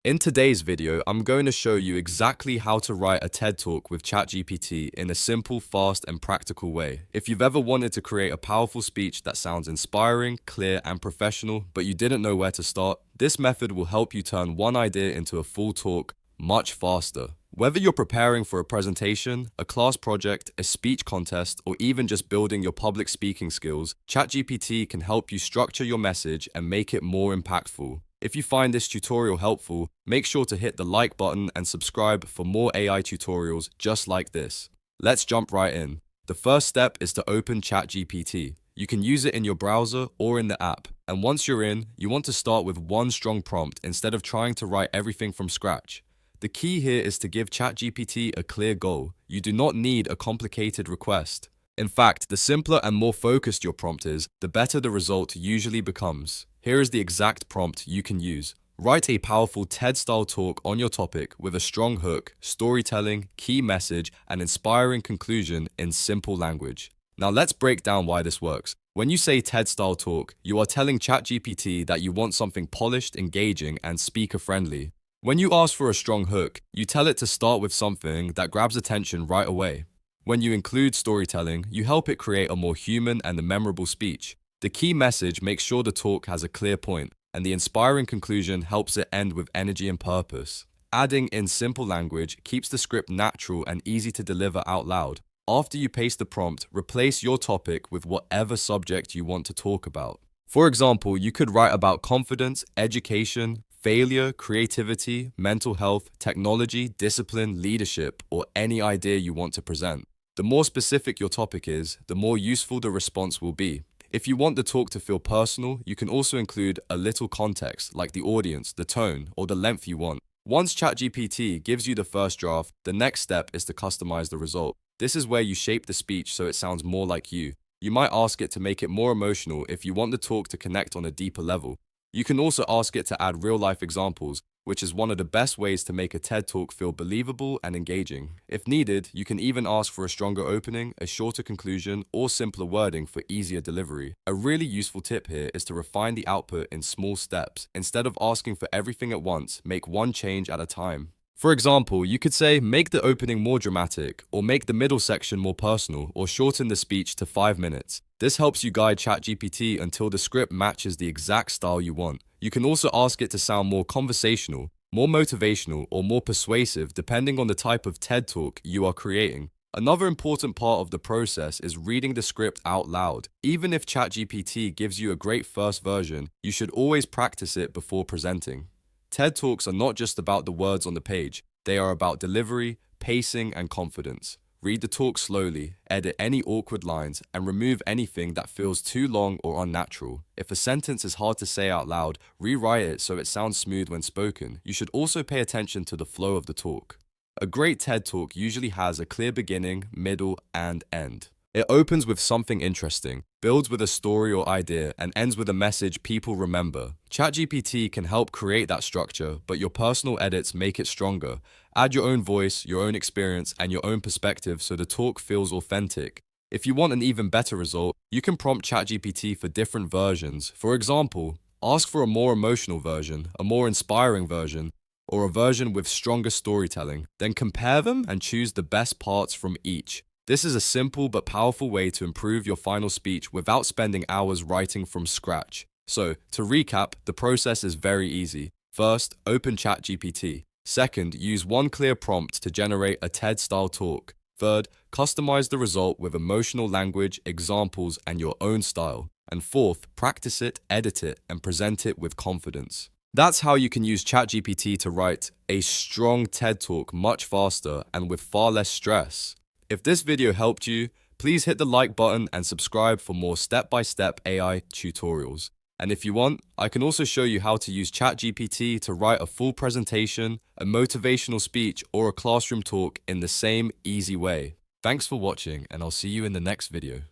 In today's video, I'm going to show you exactly how to write a TED Talk with ChatGPT in a simple, fast, and practical way. If you've ever wanted to create a powerful speech that sounds inspiring, clear, and professional, but you didn't know where to start, this method will help you turn one idea into a full talk much faster. Whether you're preparing for a presentation, a class project, a speech contest, or even just building your public speaking skills, ChatGPT can help you structure your message and make it more impactful. If you find this tutorial helpful, make sure to hit the like button and subscribe for more AI tutorials just like this. Let's jump right in. The first step is to open ChatGPT. You can use it in your browser or in the app. And once you're in, you want to start with one strong prompt instead of trying to write everything from scratch. The key here is to give ChatGPT a clear goal. You do not need a complicated request. In fact, the simpler and more focused your prompt is, the better the result usually becomes. Here is the exact prompt you can use. Write a powerful TED-style talk on your topic with a strong hook, storytelling, key message, and inspiring conclusion in simple language. Now let's break down why this works. When you say TED-style talk, you are telling ChatGPT that you want something polished, engaging, and speaker-friendly. When you ask for a strong hook, you tell it to start with something that grabs attention right away. When you include storytelling, you help it create a more human and a memorable speech. The key message makes sure the talk has a clear point, and the inspiring conclusion helps it end with energy and purpose. Adding in simple language keeps the script natural and easy to deliver out loud. After you paste the prompt, replace your topic with whatever subject you want to talk about. For example, you could write about confidence, education, failure, creativity, mental health, technology, discipline, leadership, or any idea you want to present. The more specific your topic is, the more useful the response will be. If you want the talk to feel personal, you can also include a little context, like the audience, the tone, or the length you want. Once ChatGPT gives you the first draft, the next step is to customize the result. This is where you shape the speech so it sounds more like you. You might ask it to make it more emotional if you want the talk to connect on a deeper level. You can also ask it to add real-life examples, which is one of the best ways to make a TED Talk feel believable and engaging. If needed, you can even ask for a stronger opening, a shorter conclusion, or simpler wording for easier delivery. A really useful tip here is to refine the output in small steps. Instead of asking for everything at once, make one change at a time. For example, you could say, make the opening more dramatic, or make the middle section more personal, or shorten the speech to 5 minutes. This helps you guide ChatGPT until the script matches the exact style you want. You can also ask it to sound more conversational, more motivational, or more persuasive depending on the type of TED Talk you are creating. Another important part of the process is reading the script out loud. Even if ChatGPT gives you a great first version, you should always practice it before presenting. TED Talks are not just about the words on the page, they are about delivery, pacing, and confidence. Read the talk slowly, edit any awkward lines, and remove anything that feels too long or unnatural. If a sentence is hard to say out loud, rewrite it so it sounds smooth when spoken. You should also pay attention to the flow of the talk. A great TED Talk usually has a clear beginning, middle, and end. It opens with something interesting, builds with a story or idea, and ends with a message people remember. ChatGPT can help create that structure, but your personal edits make it stronger. Add your own voice, your own experience, and your own perspective so the talk feels authentic. If you want an even better result, you can prompt ChatGPT for different versions. For example, ask for a more emotional version, a more inspiring version, or a version with stronger storytelling. Then compare them and choose the best parts from each. This is a simple but powerful way to improve your final speech without spending hours writing from scratch. So, to recap, the process is very easy. First, open ChatGPT. Second, use one clear prompt to generate a TED-style talk. Third, customize the result with emotional language, examples, and your own style. And fourth, practice it, edit it, and present it with confidence. That's how you can use ChatGPT to write a strong TED Talk much faster and with far less stress. If this video helped you, please hit the like button and subscribe for more step-by-step AI tutorials. And if you want, I can also show you how to use ChatGPT to write a full presentation, a motivational speech, or a classroom talk in the same easy way. Thanks for watching, and I'll see you in the next video.